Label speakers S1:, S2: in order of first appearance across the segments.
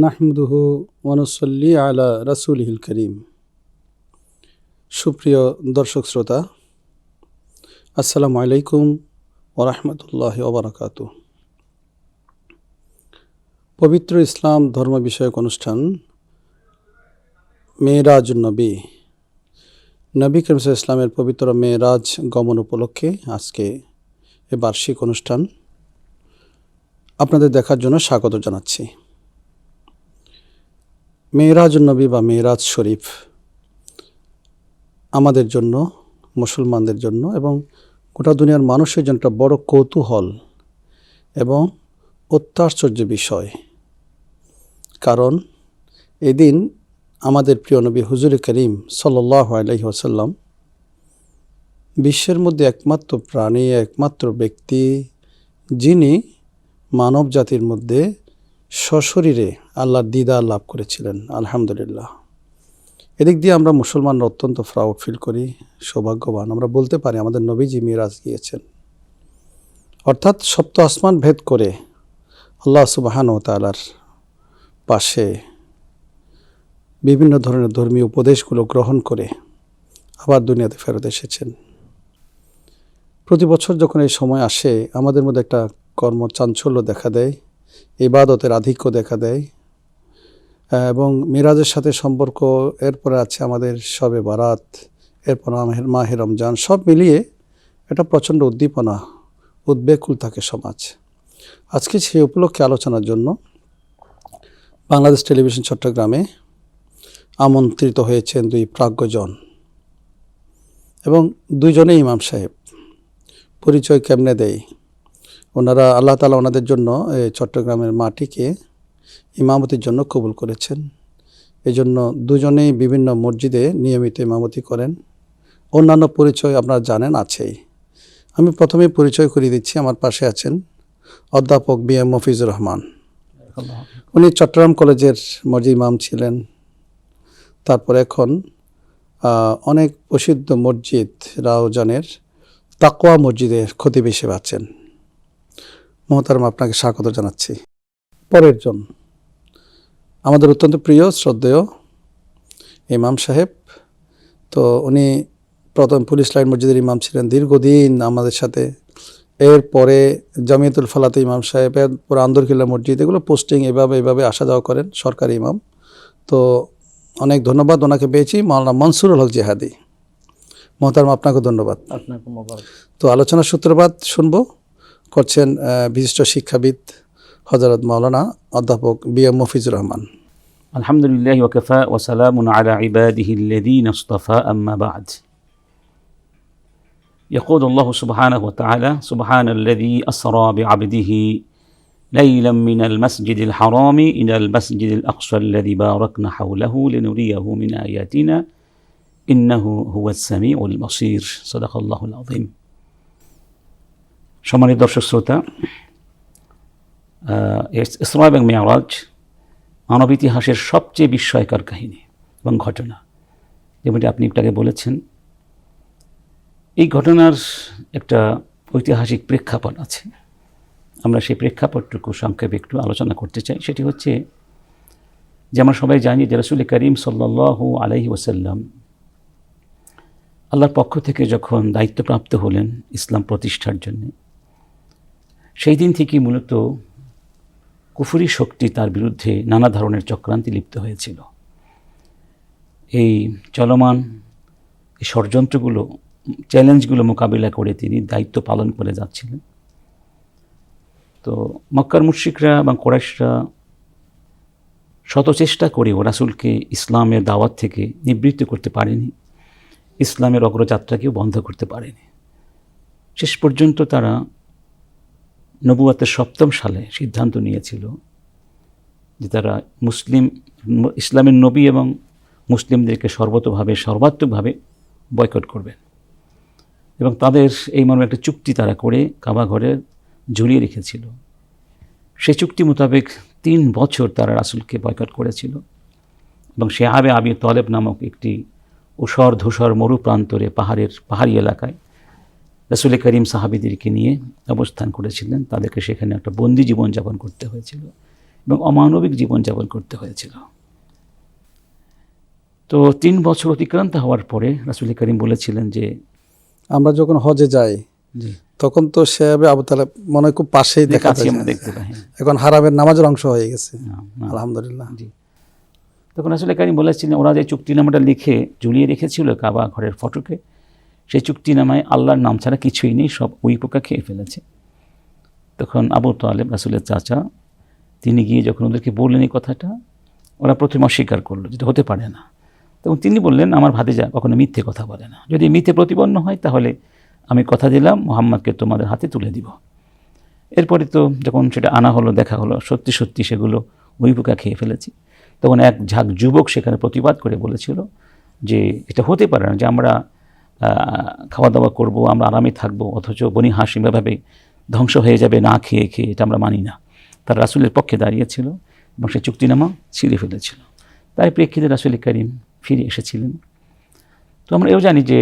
S1: নাহমাদুহু ওয়া নুসাল্লি আলা রাসূলিহিল কারীম। সুপ্রিয় দর্শক শ্রোতা, আসসালামু আলাইকুম ওয়া রাহমাতুল্লাহি ওয়া বারাকাতুহু। পবিত্র ইসলাম ধর্ম বিষয়ক অনুষ্ঠান মেরাজুন নবী, নবী করিম সাল্লাল্লাহু আলাইহি ইসলামের পবিত্র মেরাজ গমন উপলক্ষে আজকে এই বার্ষিক অনুষ্ঠান আপনাদের দেখার জন্য স্বাগত জানাচ্ছি। মেরাজুন নবী বা মেরাজ শরীফ আমাদের জন্য, মুসলমানদের জন্য এবং গোটা দুনিয়ার মানুষের জন্য একটা বড় কৌতূহল এবং অত্যাশ্চর্য বিষয়। কারণ এদিন আমাদের প্রিয় নবী হুজুর করিম সাল্লাল্লাহু আলাইহি ওয়াসাল্লাম বিশ্বের মধ্যে একমাত্র প্রাণী, একমাত্র ব্যক্তি যিনি মানব জাতির মধ্যে সশরীরে আল্লাহর দিদার লাভ করেছিলেন। আলহামদুলিল্লাহ। এদিক দিয়ে আমরা মুসলমানরা অত্যন্ত প্রাউড ফিল করি, সৌভাগ্যবান। আমরা বলতে পারি আমাদের নবীজি মিরাজ গিয়েছেন, অর্থাৎ সপ্ত আসমান ভেদ করে আল্লাহ সুবহানাহু ওয়া তাআলার পাশে বিভিন্ন ধরনের ধর্মীয় উপদেশগুলো গ্রহণ করে আবার দুনিয়াতে ফেরত এসেছেন। প্রতি বছর যখন এই সময় আসে আমাদের মধ্যে একটা কর্মচাঞ্চল্য দেখা দেয়, ইবাদতের আধিক্য দেখা দেয় এবং মিরাজের সাথে সম্পর্ক। এরপরে আছে আমাদের শবে বারাত, এরপর মাহে রমজান, সব মিলিয়ে এটা প্রচণ্ড উদ্দীপনা, উদ্বেকুল থাকে সমাজ। আজকে সেই উপলক্ষে আলোচনার জন্য বাংলাদেশ টেলিভিশন চট্টগ্রামে আমন্ত্রিত হয়েছেন দুই প্রাজ্ঞজন এবং দুইজনেই ইমাম সাহেব। পরিচয় কেমনে দেয়? ওনারা, আল্লাহ তাআলা ওনাদের জন্য এই চট্টগ্রামের মাটিকে ইমামতির জন্য কবুল করেছেন। এই জন্য দুজনেই বিভিন্ন মসজিদে নিয়মিত ইমামতি করেন। অন্যান্য পরিচয় আপনারা জানেন আছেই। আমি প্রথমে পরিচয় করিয়ে দিচ্ছি। আমার পাশে আছেন অধ্যাপক বি.এম. মফিজুর রহমান। উনি চট্টগ্রাম কলেজের মসজিদ ইমাম ছিলেন, তারপর এখন অনেক প্রসিদ্ধ মসজিদ রাউজানের তাকওয়া মসজিদের খতিব হিসেবে আছেন। মোহতারাম, আপনাকে স্বাগত জানাচ্ছি। পরের জন আমাদের অত্যন্ত প্রিয় শ্রদ্ধেয় ইমাম সাহেব। তো উনি প্রথম পুলিশ লাইন মসজিদের ইমাম ছিলেন দীর্ঘদিন আমাদের সাথে। এরপরে জামিয়াতুল ফালাতে ইমাম সাহেব, এরপর আন্দরকিল্লা মসজিদ, এগুলো পোস্টিং এভাবে আসা যাওয়া করেন, সরকারি ইমাম। তো অনেক ধন্যবাদ ওনাকে পেয়েছি, মাওলানা মনসুরুল হক জিহাদি। মোহতারাম, আপনাকে ধন্যবাদ। তো আলোচনার সূত্রপাত শুনবো করছেন বিশিষ্ট শিক্ষাবিদ হযরত মাওলানা অধ্যাপক বি.এম. মফিজুর রহমান।
S2: আলহামদুলিল্লাহি ওয়া কাফা ওয়া সালামুন আলা ইবাদিহিল্লাযীনা ইসতাফা আম্মা বা'দ। يقول الله سبحانه وتعالى: سبحان الذي أسرى بعبده ليلا من المسجد الحرام إلى المسجد الأقصى الذي باركنا حوله لنريه من آياتنا إنه هو السميع البصير صدق الله العظيم. সম্মানিত দর্শক শ্রোতা, ইসরা এবং মেরাজ মানব ইতিহাসের সবচেয়ে বিস্ময়কর কাহিনী এবং ঘটনা, যেমনটি আপনি একটাকে বলেছেন। এই ঘটনার একটা ঐতিহাসিক প্রেক্ষাপট আছে। আমরা সেই প্রেক্ষাপটটুকু সংক্ষেপে একটু আলোচনা করতে চাই। সেটি হচ্ছে যে আমরা সবাই জানি যে রাসূল করিম সাল্লাল্লাহু আলাইহি ওয়াসাল্লাম আল্লাহর পক্ষ থেকে যখন দায়িত্বপ্রাপ্ত হলেন ইসলাম প্রতিষ্ঠার জন্য, সেই দিন থেকেই মূলত কুফরি শক্তি তার বিরুদ্ধে নানা ধরনের চক্রান্তে লিপ্ত হয়েছিল। এই চলমান এই ষড়যন্ত্রগুলো, চ্যালেঞ্জগুলো মোকাবিলা করে তিনি দায়িত্ব পালন করে যাচ্ছিলেন। তো মক্কার মুশরিকরা এবং কুরাইশরা শত চেষ্টা করেও রাসূলকে ইসলামের দাওয়াত থেকে নিবৃত্ত করতে পারেনি, ইসলামের অগ্রযাত্রাকেও বন্ধ করতে পারেনি। শেষ পর্যন্ত তারা নবুয়তের ৭ম সালে সিদ্ধান্ত নিয়েছিল যে তারা ইসলামের নবী এবং মুসলিমদেরকে সর্বাত্মকভাবে বয়কট করবেন এবং তাদের এই মর্মে একটা চুক্তি তারা করে কাবা ঘরে ঝুলিয়ে রেখেছিল। সেই চুক্তি মোতাবেক ৩ বছর তারা রাসূলকে বয়কট করেছিল এবং শেআবে আবি তালেব নামক একটি ঊষর ধূসর মরু প্রান্তরে পাহাড়ি এলাকায় রাসূল করিম সাহাবীদেরকে নিয়ে অবস্থান করেছিলেন। তাদেরকে সেখানে একটা বন্দি জীবনযাপন করতে হয়েছিল এবং অমানবিক জীবনযাপন করতে হয়েছিল। তো 3 বছর অতিক্রান্ত হওয়ার পরে রাসূল করিম বলেছিলেন যে,
S1: আমরা যখন হজে যাই
S2: জি
S1: তখন তো সে আবু তালেব মনে হয় খুব পাশেই দেখা
S2: কাছে
S1: যায়,
S2: আমরা দেখতে পাই।
S1: এখন হারামের নামাজের অংশ হয়ে গেছে।
S2: না,
S1: আলহামদুলিল্লাহ।
S2: জি। তখন রাসূল করিম বলেছিলেন, ওরা যে চুক্তিনামাটা লিখে ঝুলিয়ে রেখেছিল কাবা ঘরের ফটকে, সেই চুক্তিনামায় আল্লাহর নাম ছাড়া কিছুই নেই, সব উই পোকা খেয়ে ফেলেছে। তখন আবু তালেব রাসূলের চাচা, তিনি গিয়ে যখন ওদেরকে বললেন এই কথাটা, ওরা প্রথমে অস্বীকার করলো, যেটা হতে পারে না। তখন তিনি বললেন, আমার ভাতিজা কখনো মিথ্যে কথা বলে না, যদি মিথ্যে প্রতিপন্ন হয় তাহলে আমি কথা দিলাম মুহাম্মদকে তোমাদের হাতে তুলে দিব। এরপরে তো যখন সেটা আনা হলো, দেখা হলো সত্যি সত্যি সেগুলো উই পোকা খেয়ে ফেলেছি। তখন এক ঝাঁক যুবক সেখানে প্রতিবাদ করে বলেছিল যে এটা হতে পারে না যে আমরা খাওয়া দাওয়া করব, আমরা আরামে থাকবো, অথচ বনি হাশিম এভাবে ধ্বংস হয়ে যাবে না খেয়ে খেয়ে, এটা আমরা মানি না। তারা রাসূলের পক্ষে দাঁড়িয়েছিল এবং সেই চুক্তিনামা ছিঁড়ে ফেলেছিল। তাই প্রেক্ষিতে রাসূল করিম ফিরে এসেছিলেন। তো আমরা এও জানি যে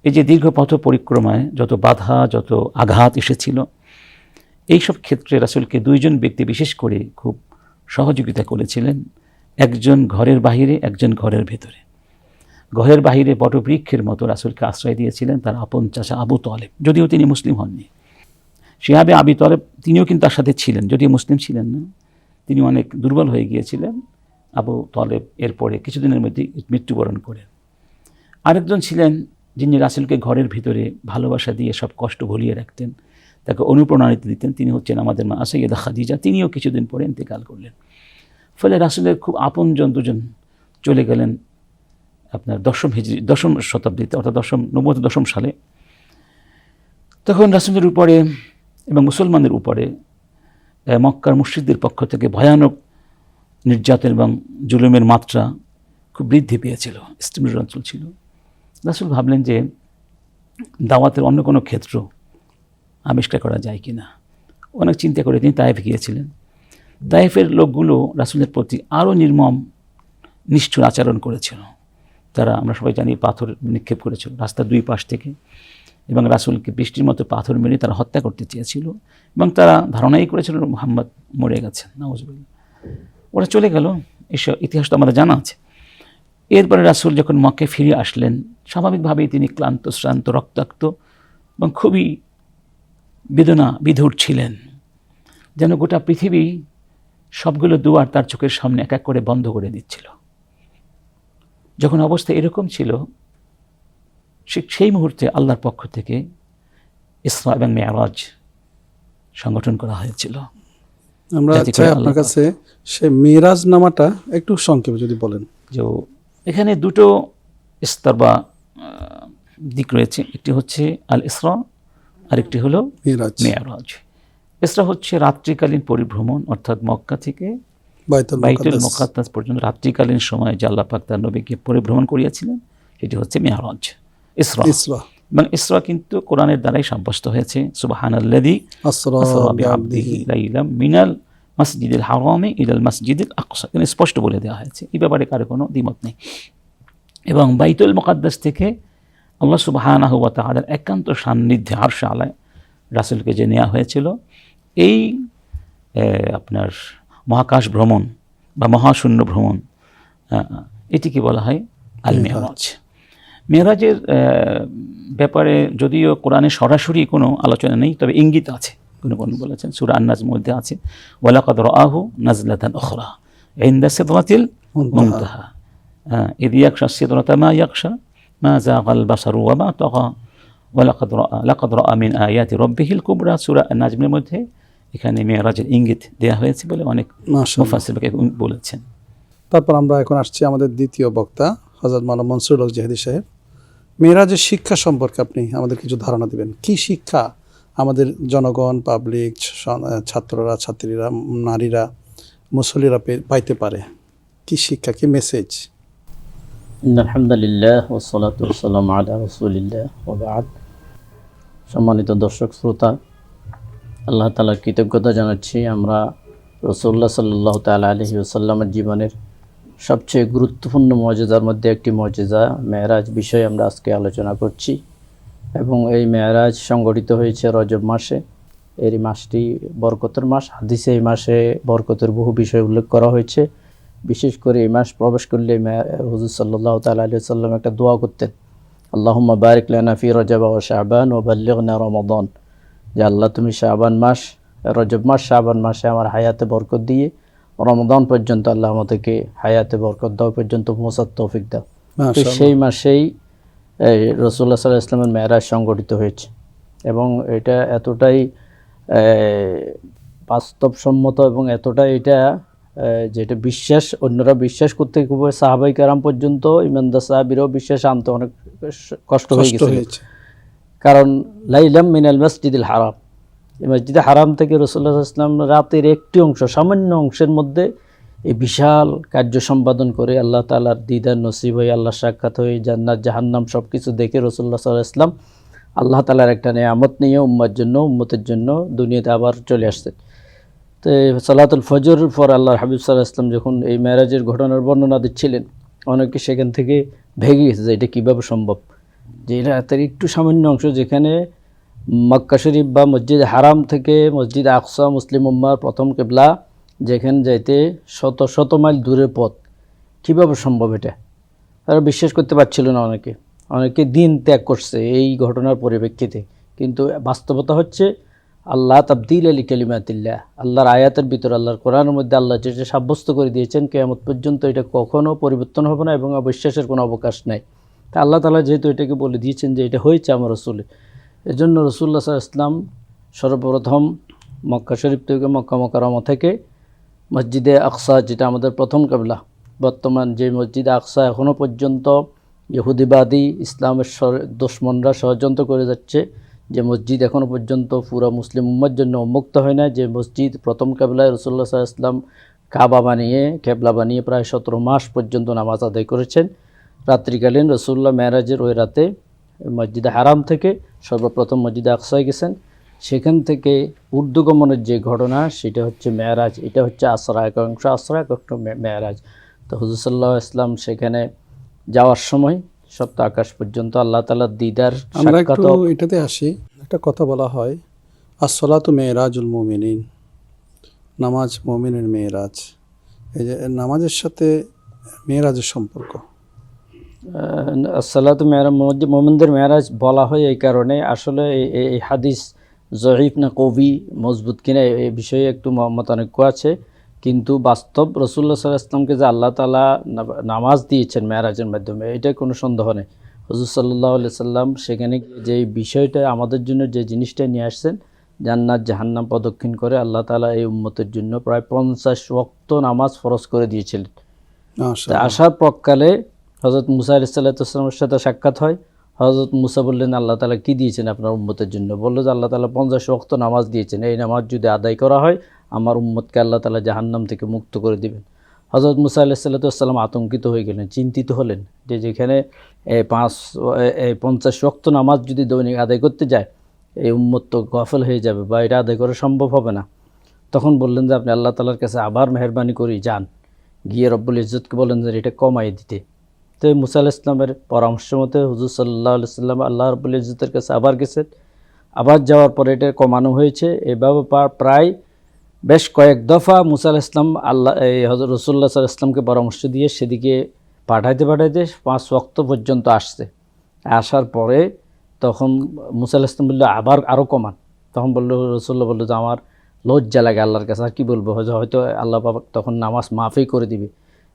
S2: এই যে দীর্ঘ পথ পরিক্রমায় যত বাধা, যত আঘাত এসেছিল, এইসব ক্ষেত্রে রাসূলকে 2 জন ব্যক্তি বিশেষ করে খুব সহযোগিতা করেছিলেন। একজন ঘরের বাহিরে, একজন ঘরের ভেতরে। ঘরের বাহিরে বটবৃক্ষের মতো রাসূলকে আশ্রয় দিয়েছিলেন তার আপন চাচা আবু তালেব, যদিও তিনি মুসলিম হননি। শিহাবে আবি তালেব তিনিও কিন্তু তার সাথে ছিলেন, যদিও মুসলিম ছিলেন না। তিনি অনেক দুর্বল হয়ে গিয়েছিলেন। আবু তালেব এরপরে কিছুদিনের মধ্যে মৃত্যুবরণ করেন। আরেকজন ছিলেন যিনি রাসূলকে ঘরের ভিতরে ভালোবাসা দিয়ে সব কষ্ট ভুলিয়ে রাখতেন, তাকে অনুপ্রেরণা দিতেন। তিনি হচ্ছেন আমাদের মা সাইয়্যেদা খাদিজা। তিনিও কিছুদিন পরে ইন্তেকাল করলেন। ফলে রাসূলের খুব আপনজন 2 জন চলে গেলেন আপনার 10ম শতাব্দীতে, অর্থাৎ নবুয়তের 10ম সালে। তখন রাসূলের উপরে এবং মুসলমানদের উপরে মক্কার মুশরিকদের পক্ষ থেকে ভয়ানক নির্যাতন এবং জুলুমের মাত্রা খুব বৃদ্ধি পেয়েছিল, স্টিমুলেশন চলছিল। রাসূল ভাবলেন যে দাওয়াতের অন্য কোনো ক্ষেত্র আবিষ্কার করা যায় কিনা। অনেক চিন্তা করে তিনি তায়েফ গিয়েছিলেন। তায়েফের লোকগুলো রাসূলের প্রতি আরও নির্মম নিষ্ঠুর আচরণ করেছিল। তারা, আমরা সবাই জানি, পাথর নিক্ষেপ করেছিল রাস্তার 2 পাশ থেকে, এবং রাসূলকে বৃষ্টির মতো পাথর মেরে তারা হত্যা করতে চেয়েছিল, এবং তারা ধারণাই করেছিল মুহাম্মদ মরে গেছেন। নাউযুবিল্লাহ। ওরা চলে গেল, এসব ইতিহাস তো আমাদের জানা আছে। এরপরে রাসূল যখন মক্কায় ফিরে আসলেন, স্বাভাবিকভাবেই তিনি ক্লান্ত, শ্রান্ত, রক্তাক্ত এবং খুবই বেদনা বিধুর ছিলেন, যেন গোটা পৃথিবী সবগুলো দুয়ার তার চোখের সামনে এক এক করে বন্ধ করে দিচ্ছিল। যখন অবস্থা এরকম ছিল, সেই মুহূর্তে আল্লাহর পক্ষ থেকে ইসরা এবং মেরাজ সংগঠন করা হয়েছিল।
S1: আমরা চাই আপনার কাছে সেই মিরাজ নামাটা একটু সংক্ষেপে যদি বলেন।
S2: যে এখানে 2টো স্তর বা দিক রয়েছে, একটি হচ্ছে আল ইসরা, আরেকটি হলো মেরাজ। ইসরা হচ্ছে রাত্রিকালীন পরিভ্রমণ, অর্থাৎ মক্কা থেকে বাইতুল মুকাদ্দাস পর্যন্ত রাত্রিকালীন সময় যে আল্লাহ পাক তার নবীকে পরিভ্রমণ করিয়েছিলেন, সেটি হচ্ছে মেরাজ। ইসরা এবং ইসরা কিন্তু কোরআনের দ্বারাই সাব্যস্ত হয়েছে। সুবহানাল্লাযী আসরা বিআবদিহি লাইলাম মিনাল মাসজিদিল হারামি ইলাল মাসজিদিল আকসা, এখানে স্পষ্ট বলে দেওয়া হয়েছে। এই ব্যাপারে কারো কোনো দ্বিমত নেই। এবং বাইতুল মুকাদ্দাস থেকে আল্লাহ সুবহানাহু ওয়া তাআলার একান্ত সান্নিধ্যে আরশে আলায় রাসূলকে যে নেওয়া হয়েছিল, এই আপনার মহাকাশ ভ্রমণ বা মহাশূন্য ভ্রমণ, এটিকে বলা হয় আল মেরাজ। মেরাজের ব্যাপারে যদিও কোরআনে সরাসরি কোনো আলোচনা নেই, তবে ইঙ্গিত আছে। কোনো বলেছেন, সূরা আন-নাজমের মধ্যে আছে, ওয়ালাকাদ রাআহু নাজলাতান উখরা ইনদা সিদরাতিল মুনতাহা ইয ইয়াগশা সিদরাতা মা ইয়াগশা মা যাগাল বাসারু ওয়া মা তাগা লাকাদ রাআ মিন আয়াতি রাব্বিহিল কুবরা। সূরা আন-নাজমের মধ্যে এখানে মেরাজের ইঙ্গিত দেওয়া হয়েছে বলে অনেক মুফাসসির বলেছেন।
S1: তারপর আমরা এখন আসছি আমাদের দ্বিতীয় বক্তা হযরত মাওলানা মনসুরুল হক জিহাদি সাহেব। মেরাজের শিক্ষা সম্পর্কে আপনি আমাদের কিছু ধারণা দিবেন। কি শিক্ষা আমাদের জনগণ, পাবলিক, ছাত্ররা, ছাত্রীরা, নারীরা, মুসল্লিরা পাইতে পারে? কি শিক্ষা, কি মেসেজ?
S3: আলহামদুলিল্লাহ ওয়াসসালাতু ওয়াসসালামু আলা রাসূলিল্লাহ ওয়া বা'দ। সম্মানিত দর্শক শ্রোতা, আল্লাহ তাআলার কৃতজ্ঞতা জানাচ্ছি। আমরা রাসূলুল্লাহ সাল্লাল্লাহু তাআলা আলাইহি ওয়াসাল্লামের জীবনের সবচেয়ে গুরুত্বপূর্ণ মুজিজার মধ্যে একটি মুজিজা মেরাজ বিষয়ে আমরা আজকে আলোচনা করছি। এবং এই মেরাজ সংগঠিত হয়েছে রজব মাসে এই মাসটি বরকতের মাস। হাদিসে এই মাসে বরকতের বহু বিষয় উল্লেখ করা হয়েছে। বিশেষ করে এই মাস প্রবেশ করলে হুজুর সাল্লাল্লাহু তাআলা আলাইহি ওয়াসাল্লাম একটা দোয়া করতেন, আল্লাহুম্মা বারিক লানা ফি রজব ওয়া শাবান ওয়া বাল্লিগনা রমাদান, যে আল্লাহ তুমি শাবান মাস, রজব মাস, শাবান মাসে আমার হায়াতে বরকত দিয়ে রমাদান পর্যন্ত আল্লাহ আমাদেরকে হায়াতে বরকত দাও পর্যন্ত পৌঁছার তৌফিক দাও। তো
S1: মাশাআল্লাহ।
S3: সেই মাসেই রাসূলুল্লাহ সাল্লাল্লাহু আলাইহি ওয়াসাল্লামের মেরাজ সংগঠিত হয়েছে এবং এটা এতটাই বাস্তবসম্মত এবং এতটাই এটা যেটা বিশ্বাস, অন্যরা বিশ্বাস করতে সাহাবাই কেরাম পর্যন্ত ইমানদার সাহাবীরাও বিশ্বাস আনতে অনেক কষ্ট হয়ে
S1: কষ্ট
S3: গেছিল।
S1: হয়েছে।
S3: কারণ লাইলাম মিনাল মসজিদুল হারাম, এই মসজিদে হারাম থেকে রাসূলুল্লাহ সাল্লাল্লাহু আলাইহি ওয়াসাল্লাম রাতের একটি অংশ, সামান্য অংশের মধ্যে এই বিশাল কার্য সম্পাদন করে আল্লাহ তাআলার দিদার নসিব হয়ে, আল্লাহ সাক্ষাৎ হয়ে, জান্নাত জাহান্নাম সব কিছু দেখে রাসূলুল্লাহ সাল্লাল্লাহু আলাইহি ওয়াসাল্লাম আল্লাহ তাআলার একটা নেয়ামত নিয়ে উম্মতের জন্য দুনিয়াতে আবার চলে আসছেন। তো সালাতুল ফজর পর আল্লাহর হাবিব সাল্লাল্লাহু আলাইহি ওয়াসাল্লাম যখন এই মেরাজের ঘটনার বর্ণনা দিচ্ছিলেন, অনেকে সেখান থেকে ভেগে গেছে যে এটা কীভাবে সম্ভব, যে এটা তার একটু সামান্য অংশ, যেখানে মক্কা শরীফ বা মসজিদ হারাম থেকে মসজিদ আকসা মুসলিম উম্মার প্রথম কিবলা, যেখানে যাইতে শত শত মাইল দূরের পথ, কীভাবে সম্ভব এটা? তারা বিশ্বাস করতে পারছিল না। অনেকে দিন ত্যাগ করছে এই ঘটনার পরিপ্রেক্ষিতে। কিন্তু বাস্তবতা হচ্ছে আল্লাহ তাবদিল আলী কালিমাতিল্লাহ, আল্লাহর আয়াতের ভিতর, আল্লাহর কোরআনের মধ্যে আল্লাহ যেটা সাব্যস্ত করে দিয়েছেন, কিয়ামত পর্যন্ত এটা কখনো পরিবর্তন হবে না এবং অবিশ্বাসের কোনো অবকাশ নাই। তা আল্লাহ তাআলা যেহেতু এটাকে বলে দিয়েছেন যে এটা হয়েছে আমার রাসূলের, এজন্য রাসূলুল্লাহ সাল্লাল্লাহু আলাইহি ওয়াসাল্লাম সর্বপ্রথম মক্কা শরীফ থেকে, মক্কা মুকাররমা থেকে মসজিদে আকসা, যেটা আমাদের প্রথম কিবলা, বর্তমান যে মসজিদে আকসা এখনও পর্যন্ত ইহুদিবাদী ইসলামের দুশমনরা ষড়যন্ত্র করে যাচ্ছে, যে মসজিদ এখনও পর্যন্ত পুরো মুসলিম উম্মার জন্য উন্মুক্ত হয় না, যে মসজিদ প্রথম কিবলায় রাসূলুল্লাহ সাল্লাল্লাহু আলাইহি ওয়াসাল্লাম কেবলা বানিয়ে প্রায় 17 মাস পর্যন্ত নামাজ আদায় করেছেন। রাত্রিকালীন রাসূলুল্লাহ মেরাজের ওই রাতে মসজিদে হারাম থেকে সর্বপ্রথম মসজিদে আকসায় গেছেন। সেখান থেকে ঊর্ধ্বগমনের যে ঘটনা, সেটা হচ্ছে মেরাজ। এটা হচ্ছে আসরা, এক অংশ আসরা, এক অংশ মেরাজ। তো হুজুর সাল্লাল্লাহু আলাইহি ওয়াসাল্লাম সেখানে যাওয়ার সময় সপ্ত আকাশ পর্যন্ত আল্লাহ তাআলার দিদার
S1: আমরা একটু
S3: সাক্ষাৎ।
S1: এটাতে আসি। একটা কথা বলা হয়, আসসালাতু মেরাজুল মুমিনিন, নামাজ মুমিনের মেরাজ। এই যে নামাজের সাথে মেরাজের সম্পর্ক।
S3: আসসালাতু মেরাজ, মুমিনদের মেরাজ বলা হয় এই কারণে, আসলে এই হাদিস জয়ীফ না কবি মজবুত কিনা এই বিষয়ে একটু মতানৈক্য আছে। কিন্তু বাস্তব রাসূলুল্লাহ সাল্লাল্লাহু আলাইহি ওয়াসাল্লামকে যে আল্লাহ তাআলা নামাজ দিয়েছেন মেরাজের মাধ্যমে, এটা কোনো সন্দেহ নেই। হুজুর সাল্লাল্লাহু আলাইহি ওয়াসাল্লাম সেখানে যে বিষয়টা আমাদের জন্য, যে জিনিসটা নিয়ে আসছেন, জান্নাত জাহান্নাম প্রদক্ষিণ করে আল্লাহ তাআলা এই উম্মতের জন্য প্রায় 50 ওয়াক্ত নামাজ ফরজ করে দিয়েছিলেন। তা আসার পরকালে হযরত মুসা আলাইহিস সালামের সাথে সাক্ষাৎ হয়। হযরত মুসা বললেন, আল্লাহ তাআলা কি দিয়েছেন আপনার উম্মতের জন্য? বলল যে আল্লাহ তাআলা 50 ওয়াক্ত নামাজ দিয়েছেন, এই নামাজ যদি আদায় করা হয় আমার উম্মতকে আল্লাহ তাআলা জাহান্নাম থেকে মুক্ত করে দিবেন। হযরত মুসা আলাইহিস সালাম আতঙ্কিত হয়ে গেলেন, চিন্তিত হলেন যে যেখানে 50 ওয়াক্ত নামাজ যদি দৈনিক আদায় করতে যায়, এই উম্মত তো গাফেল হয়ে যাবে বা এটা আদায় করা সম্ভব হবে না। তখন বললেন যে আপনি আল্লাহ তাআলার কাছে আবার মেহেরবানি করি যান, গিয়ে রব্বুল ইজ্জতকে বলেন যে এটা কমাই দিতে। তো মুসা আলাইহিস সালামের পরামর্শ মতে হুজুর সাল্লাল্লাহু আলাইহি ওয়াসাল্লাম আল্লাহ রব্বুল ইজ্জতের কাছে আবার গেছেন। আবার যাওয়ার পরে এটা কমানো হয়েছে। এভাবে প্রায় বেশ কয়েক দফা মুসা আলাইহিস সালাম হযরত রাসূলুল্লাহ সাল্লাল্লাহু আলাইহি ওয়াসাল্লামকে পরামর্শ দিয়ে সেদিকে পাঠাইতে 5 ওয়াক্ত পর্যন্ত আসছে। আসার পরে তখন মুসা আলাইহিস সালাম বলল আবার আরও কমান। তখন রাসূলুল্লাহ বলল যে আমার লজ্জা লাগে আল্লাহর কাছে, আর কী বলবো, হয়তো আল্লাহ পাক তখন নামাজ মাফই করে দিবে।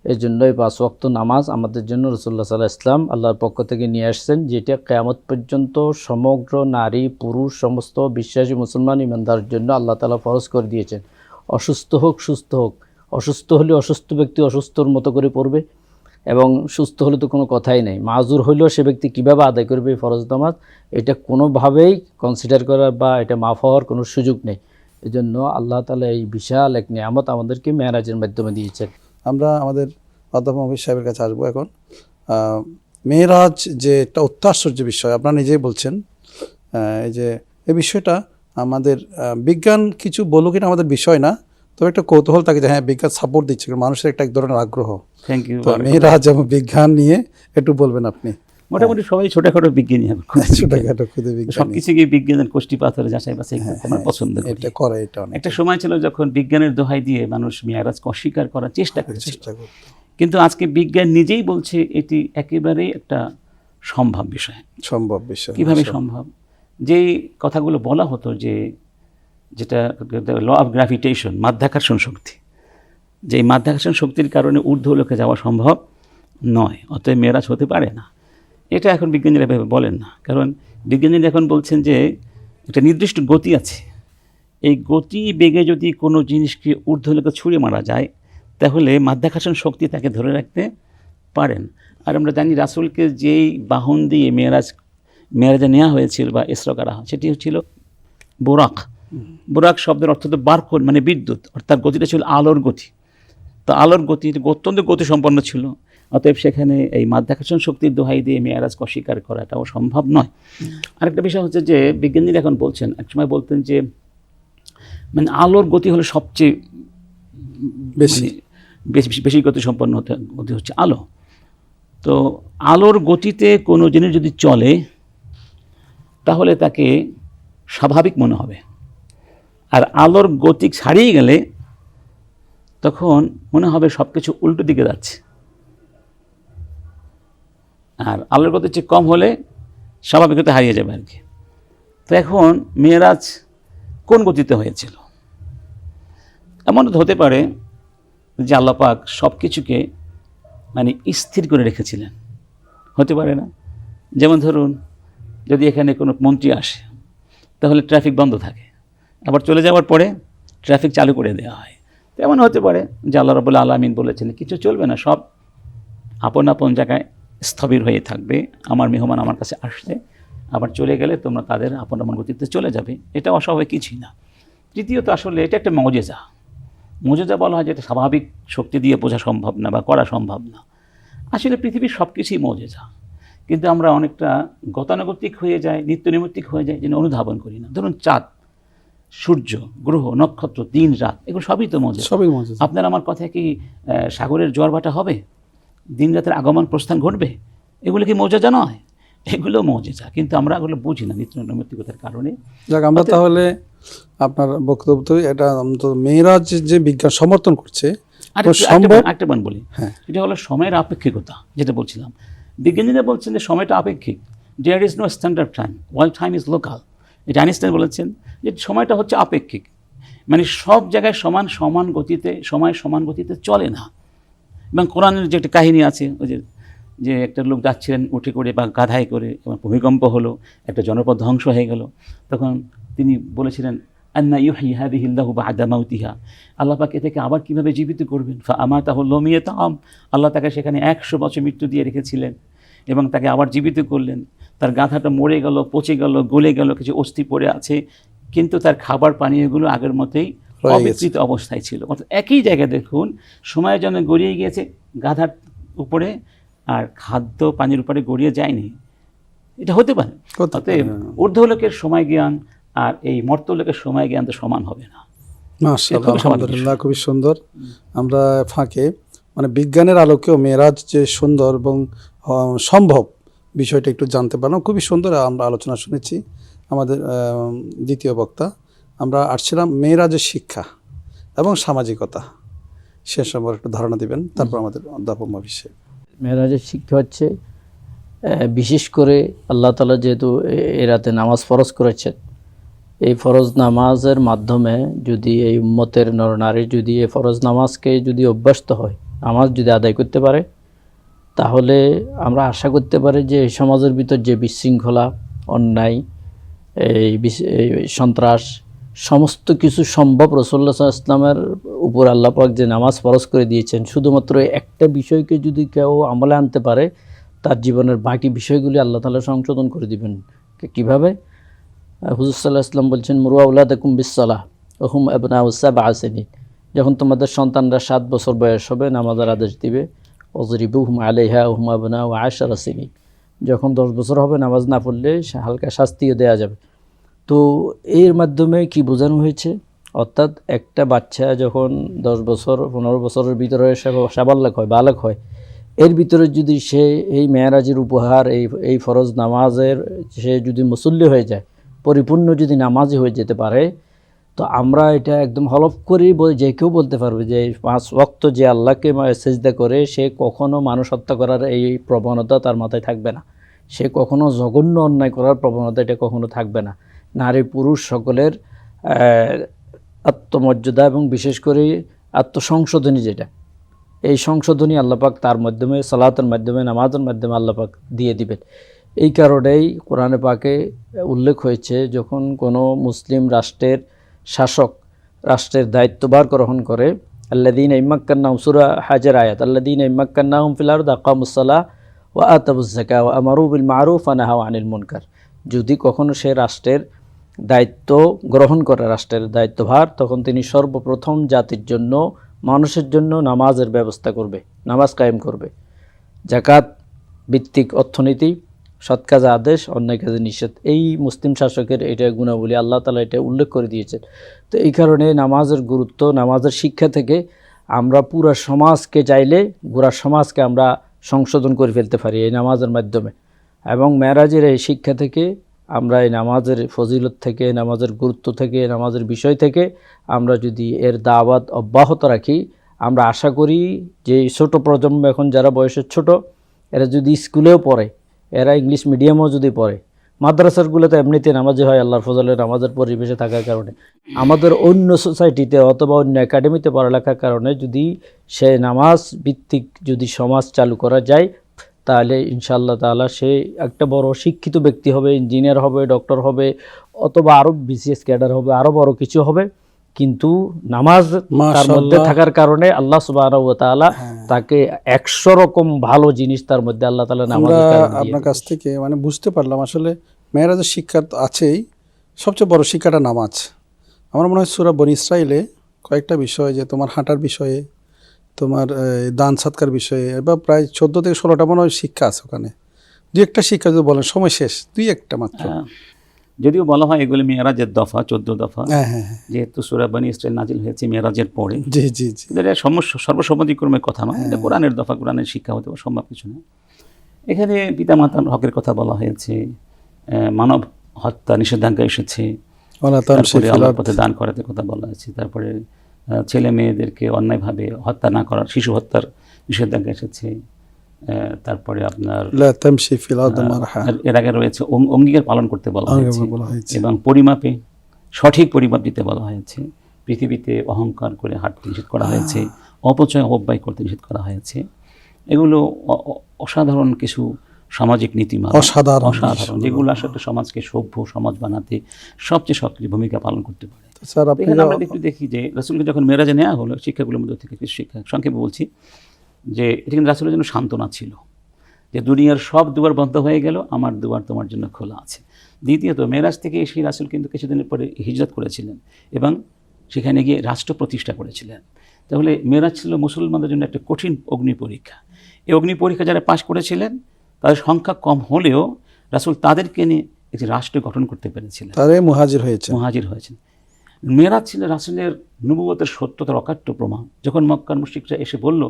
S3: এই জন্যই 5 ওয়াক্ত নামাজ আমাদের জন্য রাসূলুল্লাহ সাল্লাল্লাহু আলাইহি ওয়াসাল্লাম আল্লাহর পক্ষ থেকে নিয়ে আসছেন, যেটা কিয়ামত পর্যন্ত সমগ্র নারী পুরুষ সমস্ত বিশ্বাসী মুসলমান ইমানদারের জন্য আল্লাহ তাআলা ফরজ করে দিয়েছেন। অসুস্থ হোক সুস্থ হোক, অসুস্থ হলে অসুস্থ ব্যক্তি অসুস্থর মতো করে পড়বে, এবং সুস্থ হলে তো কোনো কথাই নেই। মাযুর হইলেও সে ব্যক্তি কীভাবে আদায় করবে এই ফরজ নামাজ, এটা কোনোভাবেই কনসিডার করার বা এটা মাফ হওয়ার কোনো সুযোগ নেই। এই জন্য আল্লাহ তাআলা এই বিশাল এক নিয়ামত আমাদেরকে মেরাজের মাধ্যমে দিয়েছেন।
S1: আমরা আমাদের অধ্যাপক মফিজ সাহেবের কাছে আসবো এখন। মেরাজ যে একটা অত্যাশ্চর্য বিষয়, আপনারা নিজেই বলছেন, এই যে এই বিষয়টা আমাদের বিজ্ঞান কিছু বলুক, এটা আমাদের বিষয় না, তবে একটা কৌতূহল থাকে যে হ্যাঁ বিজ্ঞান সাপোর্ট দিচ্ছে, মানুষের একটা এক ধরনের আগ্রহ।
S2: Thank you.
S1: তো মেরাজ এবং বিজ্ঞান নিয়ে একটু বলবেন আপনি।
S2: মোটামুটি সবাই ছোটখাটো বিজ্ঞানী এখন,
S1: ছোটখাটো খুদে বিজ্ঞানী।
S2: সবকিছু গিয়ে বিজ্ঞানের কোষ্ঠী পাথরে যাচাই বাছাই করতে আমরা পছন্দ করি।
S1: এটা করে, এটা অনেক
S2: একটা সময় ছিল যখন বিজ্ঞানের দোহাই দিয়ে মানুষ মেরাজকে অস্বীকার করার চেষ্টা করেছিল,
S1: চেষ্টা করতো।
S2: কিন্তু আজকে বিজ্ঞান নিজেই বলছে এটি একেবারেই একটা সম্ভব বিষয়।
S1: সম্ভব বিষয়।
S2: কিভাবে সম্ভব? যেই কথাগুলো বলা হতো যে যেটা ল অফ গ্র্যাভিটেশন, মাধ্যাকর্ষণ শক্তি, যে এই মাধ্যাকর্ষণ শক্তির কারণে ঊর্ধ্বলোকে যাওয়া সম্ভব নয়, অতএব মেরাজ হতে পারে না, এটা এখন বিজ্ঞানীরা এভাবে বলেন না। কারণ বিজ্ঞানীরা এখন বলছেন যে একটা নির্দিষ্ট গতি আছে, এই গতি বেগে যদি কোনো জিনিসকে ঊর্ধ্বলোকে ছুঁড়ে মারা যায় তাহলে মাধ্যাকর্ষণ শক্তি তাকে ধরে রাখতে পারেন। আর আমরা জানি রাসূলকে যেই বাহন দিয়ে মেরাজে নেওয়া হয়েছিল বা ইসরা করা হয় সেটি হচ্ছিল বোরাক। বোরাক শব্দের অর্থ তো বারফুল, মানে বিদ্যুৎ, অর্থাৎ গতিটা ছিল আলোর গতি। তো আলোর গতি অত্যন্ত গতিসম্পন্ন ছিল, অতএব সেখানে এই মাধ্যাকর্ষণ শক্তির দোহাই দিয়ে মেরাজকে অস্বীকার করাটাও সম্ভব নয়। আরেকটা বিষয় হচ্ছে যে বিজ্ঞানীরা এখন বলছেন, একসময় বলতেন যে মানে আলোর গতি হলো সবচেয়ে বেশি গতিসম্পন্ন গতি হচ্ছে আলো। তো আলোর গতিতে কোনো জিনিস যদি চলে তাহলে তাকে স্বাভাবিক মনে হবে, আর আলোর গতি ছাড়িয়ে গেলে তখন মনে হবে সব কিছু উল্টো দিকে যাচ্ছে। আর আলোর গতি চেয়ে কম হলে স্বাভাবিকতা হারিয়ে যাবে আর কি। তো এখন মেরাজ কোন গতিতে হয়েছিল? এমন হতে পারে যে আল্লাহ পাক সব কিছুকে মানে স্থির করে রেখেছিলেন, হতে পারে না? যেমন ধরুন যদি এখানে কোনো মন্ত্রী আসে তাহলে ট্রাফিক বন্ধ থাকে, আবার চলে যাওয়ার পরে ট্রাফিক চালু করে দেওয়া হয়। তো এমন হতে পারে যে আল্লাহ রাব্বুল আলামিন বলেছেন কিছু চলবে না, সব আপন আপন জায়গায় স্থবির হয়ে থাকবে, আমার মেহমান আমার কাছে আসছে, আবার চলে গেলে তোমরা তাদের আপন আপন গতিতে চলে যাবে। এটা অস্বাভাবিক কিছুই না। তৃতীয়ত আসলে এটা একটা মজেজা। মজেজা বলা হয় যেটা স্বাভাবিক শক্তি দিয়ে বোঝা সম্ভব না বা করা সম্ভব না। আসলে পৃথিবীর সব কিছুই মজেজা, কিন্তু আমরা অনেকটা গতানুগতিক হয়ে যাই, নিত্যনৈমিত্তিক হয়ে যাই, যেন অনুধাবন করি না। ধরুন চাঁদ, সূর্য, গ্রহ, নক্ষত্র, দিন রাত, এগুলো সবই তো মজেজা।
S1: সবই মজেজা।
S2: আপনার আমার কথায় কি সাগরের জোয়ার ভাটা হবে, দিন রাতের আগমন প্রস্থান ঘটবে? এগুলো কি মজেজা নয়? এগুলো মজেজা, কিন্তু আমরা এগুলো বুঝি না নিত্যনৈমিত্তিকতার কারণে।
S1: যাক, আমরা তাহলে আপনার বক্তব্য তো এটা মেরাজ যে বিজ্ঞান সমর্থন করছে
S2: একটা বার বলি,
S1: হ্যাঁ,
S2: এটা হলো সময়ের আপেক্ষিকতা, যেটা বলছিলাম। বিজ্ঞানীরা বলছেন যে সময়টা আপেক্ষিক, there is no standard time, world time is local. এটা আইনস্টাইন বলেছেন যে সময়টা হচ্ছে আপেক্ষিক, মানে সব জায়গায় সমান গতিতে সময় সমান গতিতে চলে না। এবং কোরআনের যে একটা কাহিনী আছে, ওই যে একটা লোক যাচ্ছিলেন উঠে করে বা গাধায় করে, এবং ভূমিকম্প হলো, একটা জনপদ ধ্বংস হয়ে গেল। তখন তিনি বলেছিলেন আন্না ইউহয়ি হাযিহিল্লাহু বা'দা মাউতিহা, আল্লাহ পাক এ থেকে আবার কীভাবে জীবিত করবেন। ফাআমাতাহু লাম ইয়াতাম, আল্লাহ তাকে সেখানে 100 বছর মৃত্যু দিয়ে রেখেছিলেন এবং তাকে আবার জীবিত করলেন। তার গাধাটা মরে গেল, পচে গেল, গলে গেল, কিছু অস্থি পড়ে আছে, কিন্তু তার খাবার পানীয়গুলো আগের মতোই অবিকৃত অবস্থায় ছিল। অর্থাৎ একই জায়গায় দেখুন সময়ের জন্য গড়িয়ে গিয়েছে গাধার উপরে, আর খাদ্য পানির উপরে গড়িয়ে যায়নি। এটা হতে পারে। অতএব ঊর্ধ্বলোকের সময় জ্ঞান আর এই মর্ত্যলোকের সময় জ্ঞান তো সমান হবে না।
S1: মাশাআল্লাহ, আলহামদুলিল্লাহ, খুবই সুন্দর। আমরা ফাঁকে মানে বিজ্ঞানের আলোকেও মেরাজ যে সুন্দর এবং সম্ভব বিষয়টা একটু জানতে পারলাম। খুবই সুন্দর আমরা আলোচনা শুনেছি। আমাদের দ্বিতীয় বক্তা আমরা আসছিলাম মেরাজের শিক্ষা এবং সামাজিকতা, সে সম্পর্কে একটু ধারণা দিবেন, তারপর আমাদের অধ্যাপক বিষয়।
S3: মেরাজের শিক্ষা হচ্ছে বিশেষ করে আল্লাহ তাআলা যেহেতু এই রাতে নামাজ ফরজ করেছেন, এই ফরজ নামাজের মাধ্যমে যদি এই উম্মতের নরনারী যদি এই ফরজ নামাজকে যদি অভ্যস্ত হয়, নামাজ যদি আদায় করতে পারে, তাহলে আমরা আশা করতে পারি যে এই সমাজের ভিতর যে বিশৃঙ্খলা, অন্যায়, এই সন্ত্রাস, সমস্ত কিছু সম্ভব রাসূলুল্লাহ সাল্লাল্লাহু আলাইহি ওয়াসাল্লামের উপর আল্লাহ পাক যে নামাজ ফরজ করে দিয়েছেন, শুধুমাত্র একটা বিষয়কে যদি কেউ আমলে আনতে পারে, তার জীবনের বাকি বিষয়গুলি আল্লাহ তাআলা সংশোধন করে দিবেন। কীভাবে? হুজুর সাল্লাল্লাহু আলাইহি ওয়াসাল্লাম বলছেন, মুরু আওলাদাকুম বিস-সালাহ ওয়া হুম আবনাউ 7 সিনিন, যখন তোমাদের সন্তানরা 7 বছর বয়স হবে নামাজের আদেশ দিবে। ওযরিবুহুম আলাইহা ওয়া হুম আবনাউ 10 সিনিন, যখন 10 বছর হবে নামাজ না পড়লে হালকা শাস্তিও দেওয়া যাবে। তো এর মাধ্যমে কি বোঝানো হয়েছে? অর্থাৎ একটা বাচ্চা যখন 10 বছর 15 বছরের ভিতরে সাবালক হয়, বালক হয়, এর ভিতরে যদি সে এই মেরাজের উপহার, এই ফরজ নামাজের সে যদি মুসল্লি হয়ে যায়, পরিপূর্ণ যদি নামাজি হয়ে যেতে পারে, তো আমরা এটা একদম হলফ করেই যে কেউ বলতে পারবে যে 5 ওয়াক্ত যে আল্লাহকে সেজদা করে সে কখনো মানুষ হত্যা করার এই প্রবণতা তার মাথায় থাকবে না, সে কখনো জঘন্য অন্যায় করার প্রবণতা এটা কখনো থাকবে না। নারী পুরুষ সকলের আত্মমর্যাদা এবং বিশেষ করে আত্মসংশোধনী যেটা, এই সংশোধনী আল্লাপাক তার মাধ্যমে, সালাতের মাধ্যমে, নামাজের মাধ্যমে আল্লাপাক দিয়ে দিবেন। এই কারণেই কোরআনে পাকে উল্লেখ হয়েছে, যখন কোনো মুসলিম রাষ্ট্রের শাসক রাষ্ট্রের দায়িত্বভার গ্রহণ করে, আল্লাযীনা ইম্মাক্কান্নাহুম, সূরা হাজের আয়াত, আল্লাযীনা ইম্মাক্কান্নাহুম ফিল আরদি আকামুস-সালাহ ওয়া আতাবুজ-যাকাহ ওয়া আমারু বিল মা'রুফ ওয়া নাহাউ আনিল মুনকার। যদি কখনো সে রাষ্ট্রের দায়িত্ব গ্রহণ করে, রাষ্ট্রের দায়িত্বভার, তখন তিনি সর্বপ্রথম জাতির জন্য, মানুষের জন্য নামাজের ব্যবস্থা করবে, নামাজ কায়েম করবে, যাকাত ভিত্তিক অর্থনীতি, সৎ কাজে আদেশ, অন্যায় কাজে নিষেধ। এই মুসলিম শাসকের এটা গুণাবলী আল্লাহ তাআলা এটা উল্লেখ করে দিয়েছেন। তো এই কারণে নামাজের গুরুত্ব, নামাজের শিক্ষা থেকে আমরা পুরো সমাজকে চাইলে, পুরো সমাজকে আমরা সংশোধন করে ফেলতে পারি এই নামাজের মাধ্যমে। এবং মেরাজের এই শিক্ষা থেকে আমরা এই নামাজের ফজিলত থেকে, নামাজের গুরুত্ব থেকে, নামাজের বিষয় থেকে আমরা যদি এর দাওয়াত অব্যাহত রাখি, আমরা আশা করি যে ছোট প্রজন্ম, এখন যারা বয়সের ছোট, এরা যদি স্কুলেও পড়ে, এরা ইংলিশ মিডিয়ামও যদি পড়ে, মাদ্রাসারগুলোতে এমনিতে নামাজি হয় আল্লাহর ফজলে, নামাজের পরিবেশে থাকার কারণে, আমাদের অন্য সোসাইটিতে অথবা অন্য একাডেমিতে পড়ালেখার কারণে যদি সে নামাজ ভিত্তিক যদি সমাজ চালু করা যায়, তাহলে ইনশাআল্লাহ তাআলা সে একটা বড় শিক্ষিত ব্যক্তি হবে, ইঞ্জিনিয়ার হবে, ডক্টর হবে, অথবা আরও বিসিএস ক্যাডার হবে, আরও বড় কিছু হবে। কিন্তু নামাজ তার মধ্যে থাকার কারণে আল্লাহ সুবহানাহু ওয়া তাআলা তাকে 100 রকম ভালো জিনিস তার মধ্যে আল্লাহ তাআলা নামাজের কারণে দিয়ে।
S1: আপনার কাছ থেকে মানে বুঝতে পারলাম আসলে মেরাজের শিক্ষা তো আছেই, সবচেয়ে বড় শিক্ষাটা নামাজ। আমার মনে হয় সূরা বনী ইসরাঈলে কয়েকটা বিষয়, যে তোমার হাঁটার বিষয়ে, তোমার দান সৎকার বিষয়ে, এবার প্রায় 14 থেকে 16টা মনে হয় শিক্ষা আছে ওখানে। দুই একটা শিক্ষা যদি বলেন, সময় শেষ, দুই একটা মাত্র।
S2: যদিও বলা হয় এগুলি মেরাজের দফা, 14 দফা,
S1: হ্যাঁ,
S2: যেহেতু সূরা বনী ইসরাঈল নাজিল হয়েছে মেরাজের পরে।
S1: জি জি জি,
S2: এটা সর্বসম্মতিক্রমের কথা নয়, এটা কোরআনের দফা, কোরআনের শিক্ষা হতে সম্ভব কিছু না। এখানে পিতামাতার হকের কথা বলা হয়েছে, মানব হত্যা নিষেধাজ্ঞা এসেছে, তারপরে আল্লাহর পথে দান করাতে কথা বলা হয়েছে, তারপরে ছেলে মেয়েদেরকে অন্যায়ভাবে হত্যা না করার, শিশু হত্যার নিষেধাজ্ঞা এসেছে, তারপরে আপনার এর আগে রয়েছে অঙ্গীকার পালন করতে বলা হয়েছে, এবং পরিমাপে সঠিক পরিমাপ দিতে বলা হয়েছে। পৃথিবীতে অহংকার করে হাঁটতে নিষেধ করা হয়েছে, অপচয় অব্যয় করতে নিষেধ করা হয়েছে। এগুলো অসাধারণ কিছু সামাজিক নীতিমালা, অসাধারণ, যেগুলো আসলে সমাজকে সভ্য সমাজ বানাতে সবচেয়ে সক্রিয় ভূমিকা পালন করতে পারে। এখানে আমরা একটু দেখি যে রাসূলকে যখন মেরাজে নেওয়া হলো, শিক্ষাগুলোর মধ্যে থেকে কিছু শিক্ষা সংক্ষেপে বলছি, যে এটা কিন্তু রাসূলের জন্য সান্ত্বনা ছিল, যে দুনিয়ার সব দুয়ার বন্ধ হয়ে গেল, আমার দুয়ার তোমার জন্য খোলা আছে। দ্বিতীয়ত, মেরাজ থেকে এসে রাসূল কিন্তু কিছুদিনের পরে হিজরত করেছিলেন এবং সেখানে গিয়ে রাষ্ট্র প্রতিষ্ঠা করেছিলেন। তাহলে মেরাজ ছিল মুসলমানদের জন্য একটা কঠিন অগ্নি পরীক্ষা। এই অগ্নি পরীক্ষা যারা পাশ করেছিলেন তাদের সংখ্যা কম হলেও রাসূল তাদেরকে নিয়ে একটি রাষ্ট্র গঠন করতে পেরেছিলেন, তাদের মুহাজির হয়েছেন। মেরাজ ছিল রাসূলের নবুয়তের সত্যতার অকাট্য প্রমাণ। যখন মক্কার মুশরিকরা এসে বলল,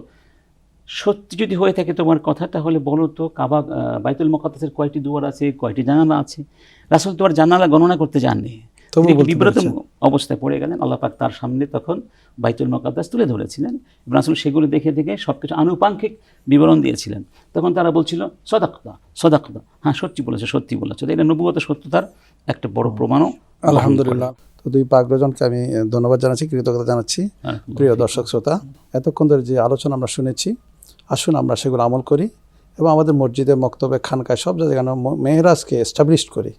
S2: সত্যি যদি হয়ে থাকে তোমার কথা, তাহলে বলো তো কাবা, বাইতুল মুকাদ্দাসের কয়টি দুয়ার আছে, কয়টি জানালা আছে? রাসূল তো আর জানালা গণনা করতে জাননি, বিব্রত অবস্থায় পড়ে গেলেন। আল্লাহ পাক তার সামনে তখন বাইতুল মুকাদ্দাস তুলে ধরেছিলেন, রাসূল সেগুলো দেখে দেখে সবকিছু আনুপাঙ্খিক বিবরণ দিয়েছিলেন। তখন তারা বলছিল সদাকতা, হ্যাঁ সত্যি বলেছে। এটা নবুয়তের সত্যতার একটা বড় প্রমাণও।
S1: আলহামদুলিল্লাহ। তো দুই পাকজনকে আমি ধন্যবাদ জানাচ্ছি, কৃতজ্ঞতা জানাচ্ছি। প্রিয় দর্শক শ্রোতা, এতক্ষণ ধরে যে আলোচনা আমরা শুনেছি, আসুন আমরা সেগুলো আমল করি এবং আমাদের মসজিদে, মক্তবে, খানকায় সব জায়গায় মেহরাজকে এস্টাবলিশ করি,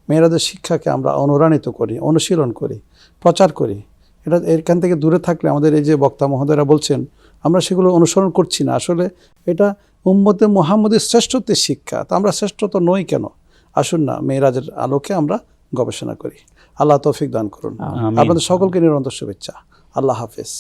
S1: মেহরাজের শিক্ষাকে আমরা অনুপ্রাণিত করি, অনুশীলন করি, প্রচার করি। এটা এখান থেকে দূরে থাকলে আমাদের এই যে বক্তা মহোদয়রা বলছেন, আমরা সেগুলো অনুসরণ করছি না। আসলে এটা উম্মতে মুহাম্মদের শ্রেষ্ঠত্বের শিক্ষা, তা আমরা শ্রেষ্ঠত্ব নই কেন? আসুন না মেহরাজের আলোকে আমরা গবেষণা করি। আল্লাহ তৌফিক দান করুন। আপনাদের সকলকে নিরন্তর শুভেচ্ছা। আল্লাহ হাফেজ।